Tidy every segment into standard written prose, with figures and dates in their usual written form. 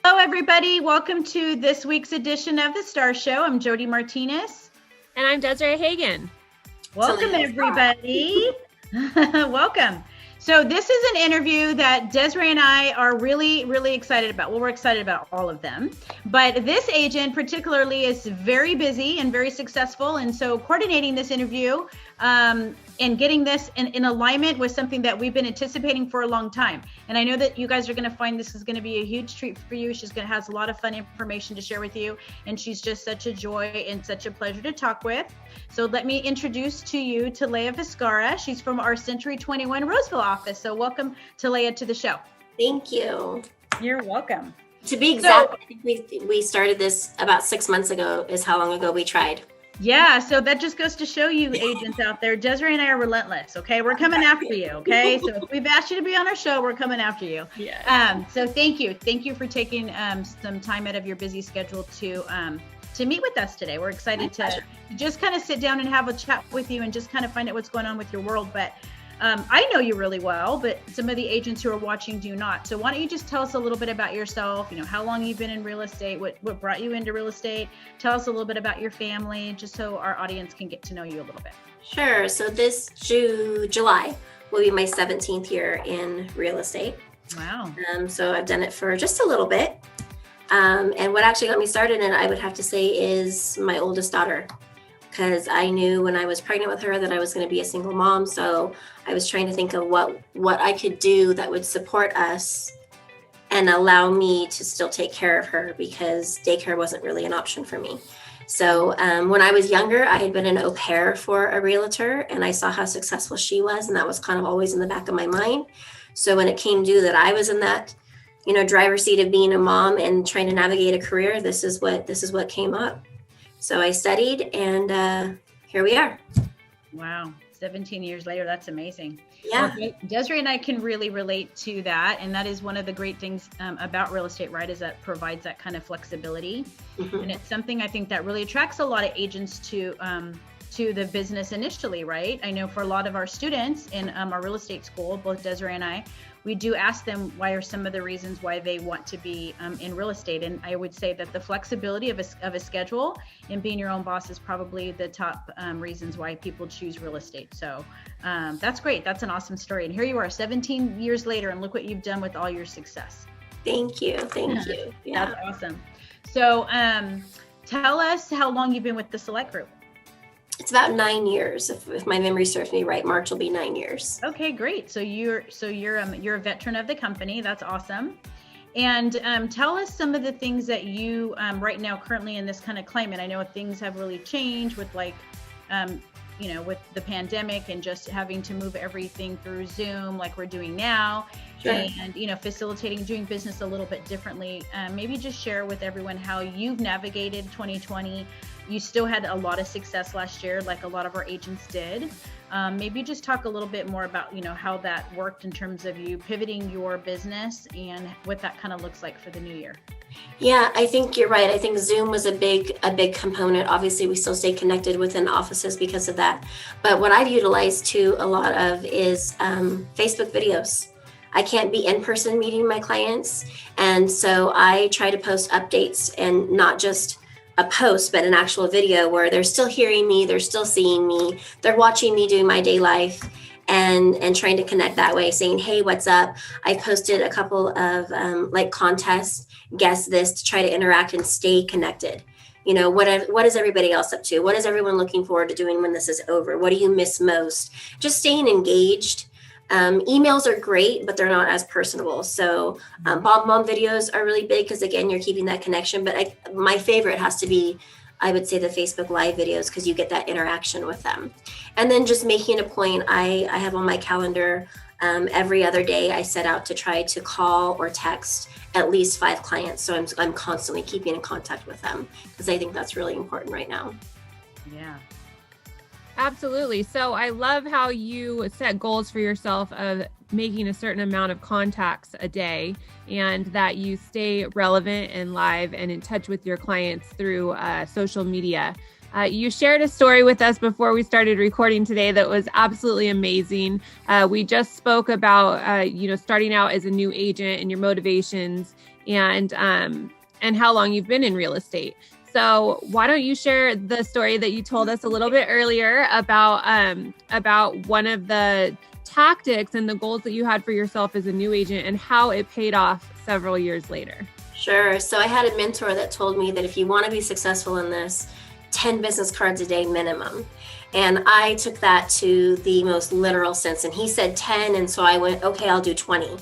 Hello, everybody. Welcome to this week's edition of The Star Show. I'm Jody Martinez. And I'm Desiree Hagan. Welcome, everybody. Welcome. So this is an interview that Desiree and I are really, really excited about. Well, we're excited about all of them. But this agent particularly is very busy and very successful. And so coordinating this interview and getting this in alignment with something that we've been anticipating for a long time. And I know that you guys are going to find this is going to be a huge treat for you. She's going to have a lot of fun information to share with you. And she's just such a joy and such a pleasure to talk with. So let me introduce to you Talea Viscarra. She's from our Century 21 Roseville office. So welcome, Talea, to the show. Thank you. You're welcome. To be exact, I think we started this about 6 months ago is how long ago we tried. Yeah, so that just goes to show you agents out there, Desiree and I are relentless, okay? We're coming after you, okay? So if we've asked you to be on our show, we're coming after you. Yeah. So thank you. Thank you for taking some time out of your busy schedule to meet with us today. We're excited to just kind of sit down and have a chat with you and just kind of find out what's going on with your world. But I know you really well, but some of the agents who are watching do not. So why don't you just tell us a little bit about yourself, how long you've been in real estate, what brought you into real estate, tell us a little bit about your family, just so our audience can get to know you a little bit. Sure. So this July will be my 17th year in real estate. Wow. So I've done it for just a little bit. And what actually got me started in it, I would have to say, is my oldest daughter. Because I knew when I was pregnant with her that I was going to be a single mom. So I was trying to think of what I could do that would support us and allow me to still take care of her, because daycare wasn't really an option for me. So when I was younger, I had been an au pair for a realtor, and I saw how successful she was. And that was kind of always in the back of my mind. So when it came due that I was in that, driver's seat of being a mom and trying to navigate a career, this is what came up. So I studied, and here we are. Wow. 17 years later, that's amazing. Yeah. Well, Desiree and I can really relate to that. And that is one of the great things about real estate, right? Is that provides that kind of flexibility. Mm-hmm. And it's something I think that really attracts a lot of agents to the business initially, right? I know for a lot of our students in our real estate school, both Desiree and I, we do ask them why are some of the reasons why they want to be in real estate. And I would say that the flexibility of a schedule and being your own boss is probably the top reasons why people choose real estate. So that's great. That's an awesome story. And here you are 17 years later, and look what you've done with all your success. Thank you. Thank you. Yeah. That's awesome. So tell us how long you've been with the Select Group. It's about 9 years, if my memory serves me right. March will be 9 years. Okay, great. So you're a veteran of the company. That's awesome. And tell us some of the things that you right now currently in this kind of climate. I know things have really changed with with the pandemic and just having to move everything through Zoom like we're doing now. Sure. And facilitating doing business a little bit differently. Maybe just share with everyone how you've navigated 2020. You still had a lot of success last year, like a lot of our agents did. Maybe just talk a little bit more about, how that worked in terms of you pivoting your business and what that kind of looks like for the new year. Yeah, I think you're right. I think Zoom was a big component. Obviously, we still stay connected within offices because of that. But what I've utilized too a lot of is Facebook videos. I can't be in person meeting my clients. And so I try to post updates, and not just a post, but an actual video where they're still hearing me, they're still seeing me, they're watching me doing my day life, and trying to connect that way, saying, hey, what's up? I posted a couple of contests, guess this, to try to interact and stay connected. What is everybody else up to? What is everyone looking forward to doing when this is over? What do you miss most? Just staying engaged. Emails are great, but they're not as personable. So mom videos are really big because, again, you're keeping that connection. But my favorite has to be, I would say, the Facebook Live videos, because you get that interaction with them. And then just making a point, I have on my calendar every other day, I set out to try to call or text at least 5 clients. So I'm constantly keeping in contact with them, because I think that's really important right now. Yeah. Absolutely. So I love how you set goals for yourself of making a certain amount of contacts a day, and that you stay relevant and live and in touch with your clients through social media. You shared a story with us before we started recording today that was absolutely amazing. We just spoke about, starting out as a new agent and your motivations. and how long you've been in real estate. So why don't you share the story that you told us a little bit earlier about one of the tactics and the goals that you had for yourself as a new agent and how it paid off several years later? Sure. So I had a mentor that told me that if you want to be successful in this, 10 business cards a day minimum. And I took that to the most literal sense. And he said 10. And so I went, okay, I'll do 20.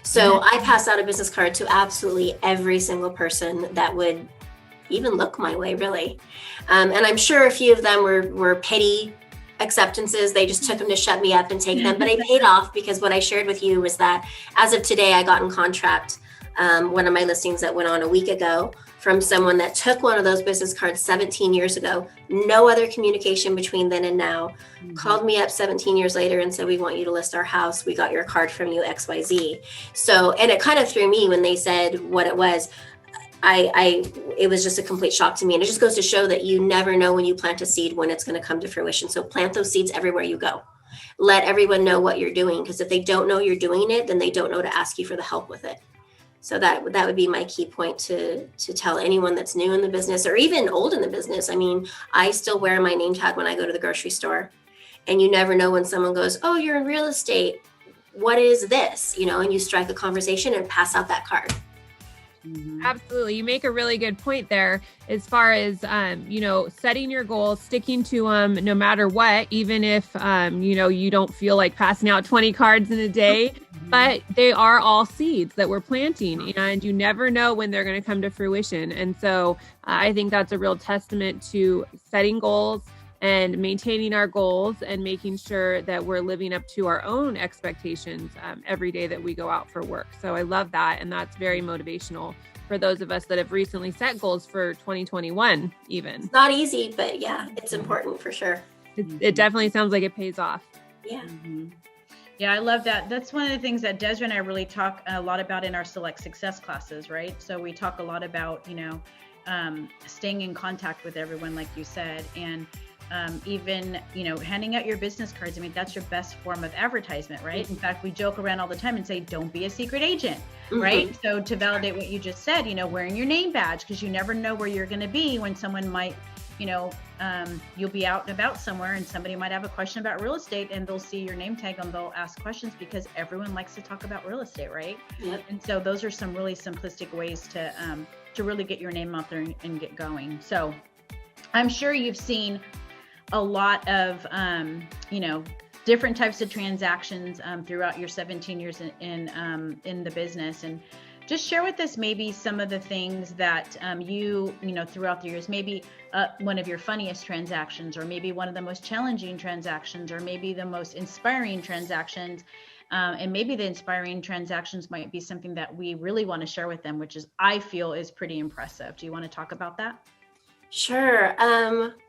So I passed out a business card to absolutely every single person that would even look my way, really. And I'm sure a few of them were petty acceptances. They just took them to shut me up and take them. But it paid off, because what I shared with you was that as of today, I got in contract one of my listings that went on a week ago from someone that took one of those business cards 17 years ago. No other communication between then and now. Called me up 17 years later and said, we want you to list our house. We got your card from you, XYZ. So, and it kind of threw me when they said what it was. It was just a complete shock to me. And it just goes to show that you never know when you plant a seed when it's going to come to fruition. So plant those seeds everywhere you go. Let everyone know what you're doing, because if they don't know you're doing it, then they don't know to ask you for the help with it. So that would be my key point to tell anyone that's new in the business or even old in the business. I mean, I still wear my name tag when I go to the grocery store, and you never know when someone goes, oh, you're in real estate. What is this? And you strike a conversation and pass out that card. Absolutely. You make a really good point there as far as, setting your goals, sticking to them no matter what, even if, you don't feel like passing out 20 cards in a day, but they are all seeds that we're planting, and you never know when they're going to come to fruition. And so I think that's a real testament to setting goals and maintaining our goals and making sure that we're living up to our own expectations every day that we go out for work. So I love that. And that's very motivational for those of us that have recently set goals for 2021 even. It's not easy, but yeah, it's important for sure. It definitely sounds like it pays off. Yeah. Yeah, I love that. That's one of the things that Desiree and I really talk a lot about in our Select Success classes, right? So we talk a lot about, staying in contact with everyone, like you said, and even, handing out your business cards. I mean, that's your best form of advertisement, right? In fact, we joke around all the time and say, don't be a secret agent, right? So to validate what you just said, wearing your name badge, because you never know where you're going to be when someone might, you'll be out and about somewhere and somebody might have a question about real estate and they'll see your name tag and they'll ask questions, because everyone likes to talk about real estate, right? Yep. And so those are some really simplistic ways to really get your name out there and get going. So I'm sure you've seen a lot of, different types of transactions throughout your 17 years in the business. And just share with us maybe some of the things that you throughout the years, maybe one of your funniest transactions, or maybe one of the most challenging transactions, or maybe the most inspiring transactions. And maybe the inspiring transactions might be something that we really want to share with them, which is, I feel, is pretty impressive. Do you want to talk about that? Sure.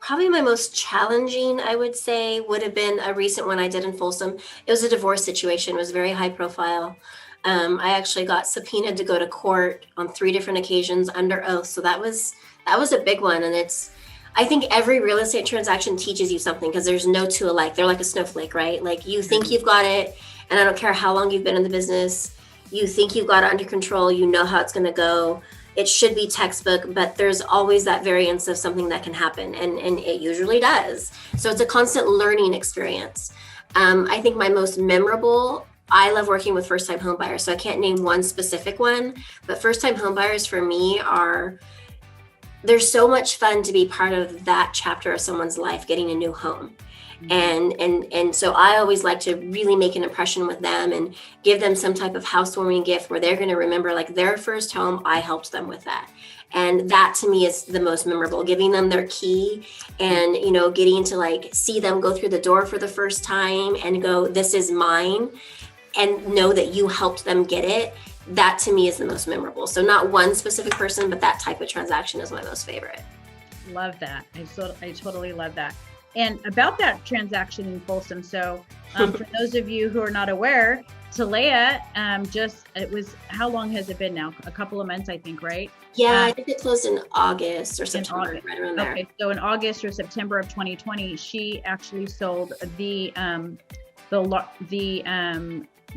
Probably my most challenging, I would say, would have been a recent one I did in Folsom. It was a divorce situation. It was very high profile. I actually got subpoenaed to go to court on 3 different occasions under oath. So that was a big one. And I think every real estate transaction teaches you something, because there's no two alike. They're like a snowflake, right? Like, you think you've got it, and I don't care how long you've been in the business, you think you've got it under control, you know how it's going to go. It should be textbook, but there's always that variance of something that can happen, and it usually does. So it's a constant learning experience. I think my most memorable, I love working with first-time home buyers, so I can't name one specific one, but first-time home buyers for me they're so much fun to be part of that chapter of someone's life, getting a new home. And so I always like to really make an impression with them and give them some type of housewarming gift where they're going to remember, like, their first home, I helped them with that. And that to me is the most memorable, giving them their key and, getting to like see them go through the door for the first time and go, this is mine, and know that you helped them get it. That to me is the most memorable. So not one specific person, but that type of transaction is my most favorite. Love that. I totally love that. And about that transaction in Folsom, so for those of you who are not aware, Talea, how long has it been now? A couple of months, I think, right? Yeah, I think it closed in August or September, right around there. Okay, so in August or September of 2020, she actually sold the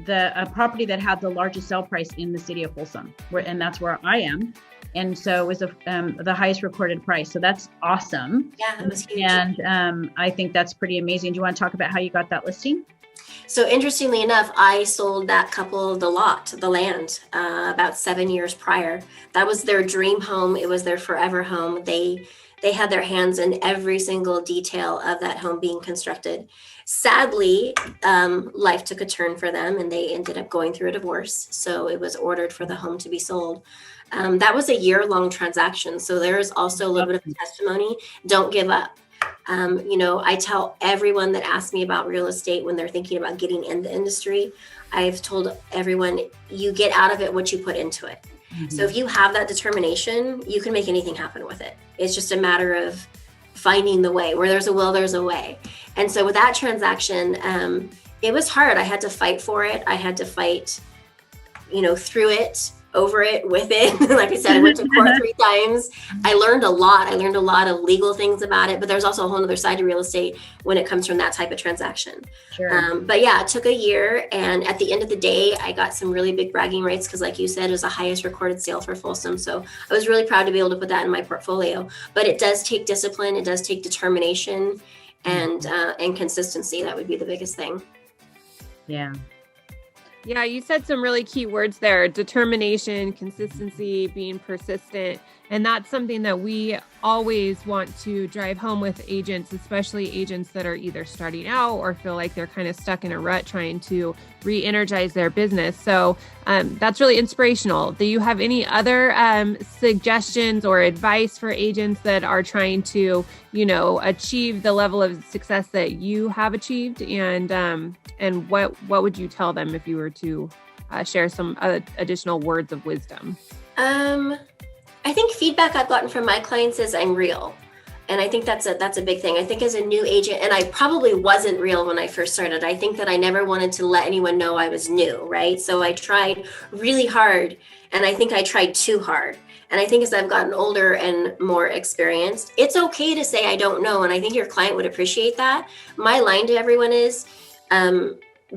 the property that had the largest sale price in the city of Folsom, and that's where I am. And so it was the highest recorded price. So that's awesome. Yeah, that was huge. And I think that's pretty amazing. Do you want to talk about how you got that listing? So interestingly enough, I sold that couple the land, about 7 years prior. That was their dream home. It was their forever home. They had their hands in every single detail of that home being constructed. Sadly, life took a turn for them and they ended up going through a divorce. So it was ordered for the home to be sold. That was a year-long transaction. So there's also a little bit of testimony. Don't give up. I tell everyone that asks me about real estate when they're thinking about getting in the industry, I've told everyone, you get out of it what you put into it. Mm-hmm. So if you have that determination, you can make anything happen with it. It's just a matter of finding the way. Where there's a will, there's a way. And so with that transaction, it was hard. I had to fight for it. I had to fight, through it, over it, with it. Like I said, I went to court 3 times. I learned a lot. I learned a lot of legal things about it, but there's also a whole other side to real estate when it comes from that type of transaction. Sure. But yeah, it took a year. And at the end of the day, I got some really big bragging rights because like you said, it was the highest recorded sale for Folsom. So I was really proud to be able to put that in my portfolio, but it does take discipline. It does take determination and consistency. That would be the biggest thing. Yeah. Yeah, you said some really key words there: determination, consistency, being persistent. And that's something that we always want to drive home with agents, especially agents that are either starting out or feel like they're kind of stuck in a rut trying to re-energize their business. So that's really inspirational. Do you have any other suggestions or advice for agents that are trying to, achieve the level of success that you have achieved? And what would you tell them if you were to share some additional words of wisdom? I think feedback I've gotten from my clients is I'm real. And I think that's a big thing. I think as a new agent, and I probably wasn't real when I first started. I think that I never wanted to let anyone know I was new, right? So I tried really hard, and I think I tried too hard. And I think as I've gotten older and more experienced, it's okay to say I don't know. And I think your client would appreciate that. My line to everyone is,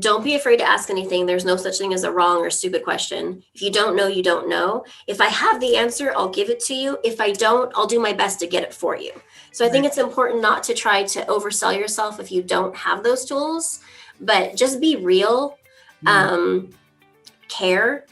don't be afraid to ask anything. There's no such thing as a wrong or stupid question. If you don't know, you don't know. If I have the answer, I'll give it to you. If I don't, I'll do my best to get it for you. So I think it's important not to try to oversell yourself if you don't have those tools, but just be real, care.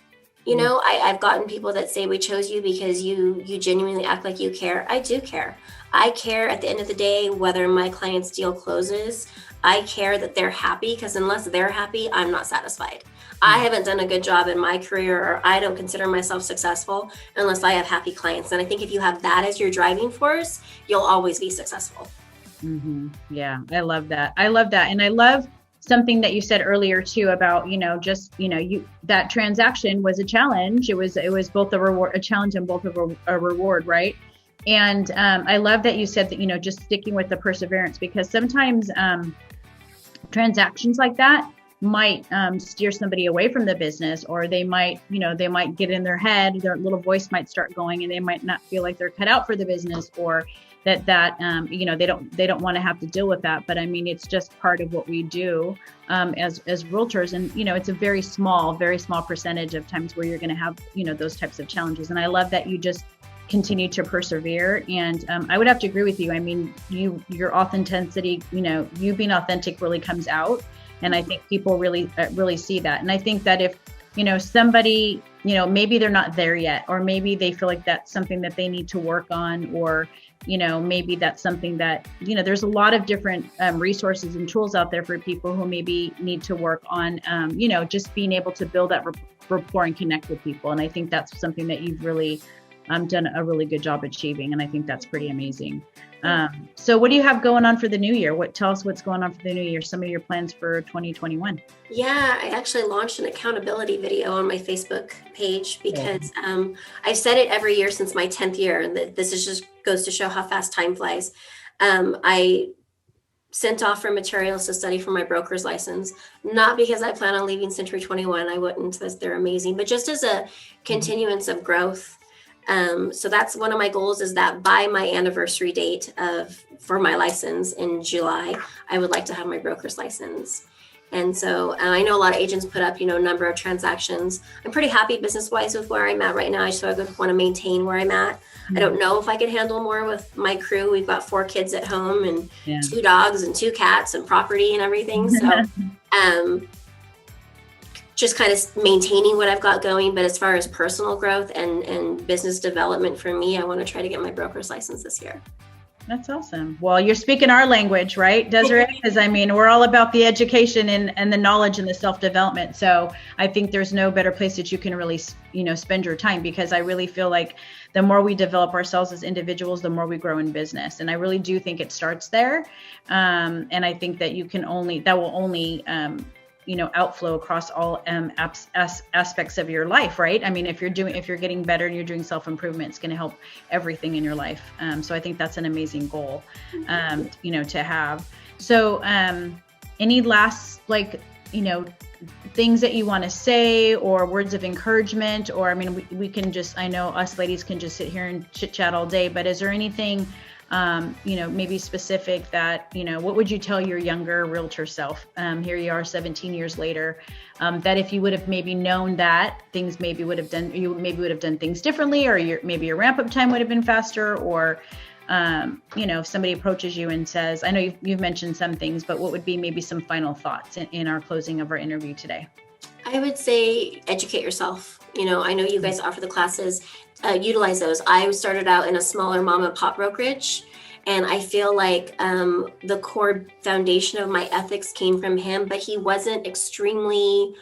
I've gotten people that say we chose you because you genuinely act like you care. I do care. I care at the end of the day whether my client's deal closes. I care that they're happy, because unless they're happy, I'm not satisfied. I haven't done a good job in my career, or I don't consider myself successful unless I have happy clients. And I think if you have that as your driving force, you'll always be successful. Mm-hmm. Yeah, I love that. And I love something that you said earlier too about, that transaction was a challenge. It was both a challenge and both a reward, right? And I love that you said that, just sticking with the perseverance, because sometimes transactions like that might steer somebody away from the business, or they might get in their head, their little voice might start going, and they might not feel like they're cut out for the business, or that they don't want to have to deal with that. But I mean, it's just part of what we do as realtors. And, it's a very small percentage of times where you're going to have, those types of challenges. And I love that you just continue to persevere. And I would have to agree with you. I mean, your authenticity, you being authentic really comes out. And I think people really see that. And I think that if, somebody, maybe they're not there yet, or maybe they feel like that's something that they need to work on, or, maybe that's something that, there's a lot of different resources and tools out there for people who maybe need to work on, just being able to build that rapport and connect with people. And I think that's something that you've really done a really good job achieving. And I think that's pretty amazing. So what do you have going on for the new year? Tell us what's going on for the new year, some of your plans for 2021. Yeah, I actually launched an accountability video on my Facebook page because I've said it every year since my 10th year. And this is just goes to show how fast time flies. I sent off for materials to study for my broker's license, not because I plan on leaving Century 21. I wouldn't, they're amazing, but just as a continuance of growth. So that's one of my goals, is that by my anniversary date for my license in July, I would like to have my broker's license. And so I know a lot of agents put up, number of transactions. I'm pretty happy business-wise with where I'm at right now. So I would want to maintain where I'm at. I don't know if I could handle more with my crew. We've got 4 kids at home and 2 dogs and 2 cats and property and everything. So just kind of maintaining what I've got going. But as far as personal growth and business development for me, I want to try to get my broker's license this year. That's awesome. Well, you're speaking our language, right, Desiree? Because we're all about the education and the knowledge and the self-development. So I think there's no better place that you can really, spend your time, because I really feel like the more we develop ourselves as individuals, the more we grow in business. And I really do think it starts there. And I think that that will only outflow across all aspects of your life, right? If you're getting better and you're doing self-improvement, it's going to help everything in your life. So I think that's an amazing goal, to have. So any last, things that you want to say, or words of encouragement, or, we can just, I know us ladies can just sit here and chit chat all day, but is there anything maybe specific that, what would you tell your younger realtor self? Here you are 17 years later, that if you would have maybe known that things you would have done things differently, or maybe your ramp up time would have been faster, or, if somebody approaches you and says, I know you've mentioned some things, but what would be maybe some final thoughts in our closing of our interview today? I would say educate yourself. I know you guys offer the classes, utilize those. I started out in a smaller mom and pop brokerage, and I feel like the core foundation of my ethics came from him, but he wasn't extremely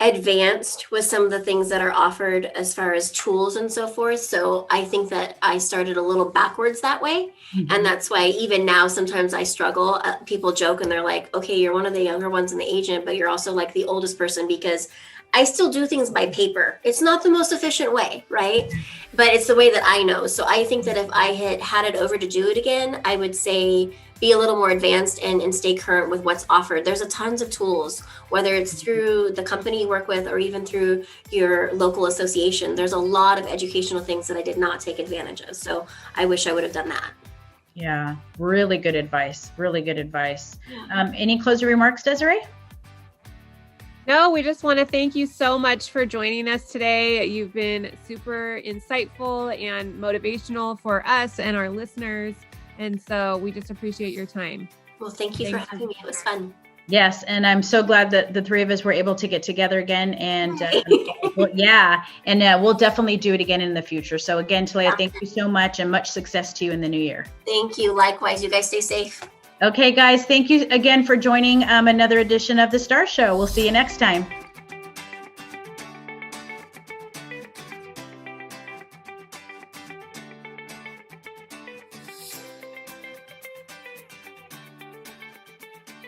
advanced with some of the things that are offered as far as tools and so forth. So I think that I started a little backwards that way. Mm-hmm. And that's why even now, sometimes I struggle. People joke and they're like, okay, you're one of the younger ones in the agent, but you're also like the oldest person, because I still do things by paper. It's not the most efficient way, right? But it's the way that I know. So I think that if I had it over to do it again, I would say be a little more advanced and stay current with what's offered. There's a tons of tools, whether it's through the company you work with or even through your local association. There's a lot of educational things that I did not take advantage of. So I wish I would have done that. Yeah, really good advice. Really good advice. Any closing remarks, Desiree? No, we just want to thank you so much for joining us today. You've been super insightful and motivational for us and our listeners. And so we just appreciate your time. Well, thank you for having me. It was fun. Yes. And I'm so glad that the 3 of us were able to get together again. And we'll definitely do it again in the future. So again, Talia, thank you so much, and much success to you in the new year. Thank you. Likewise. You guys stay safe. Okay, guys, thank you again for joining another edition of The Star Show. We'll see you next time.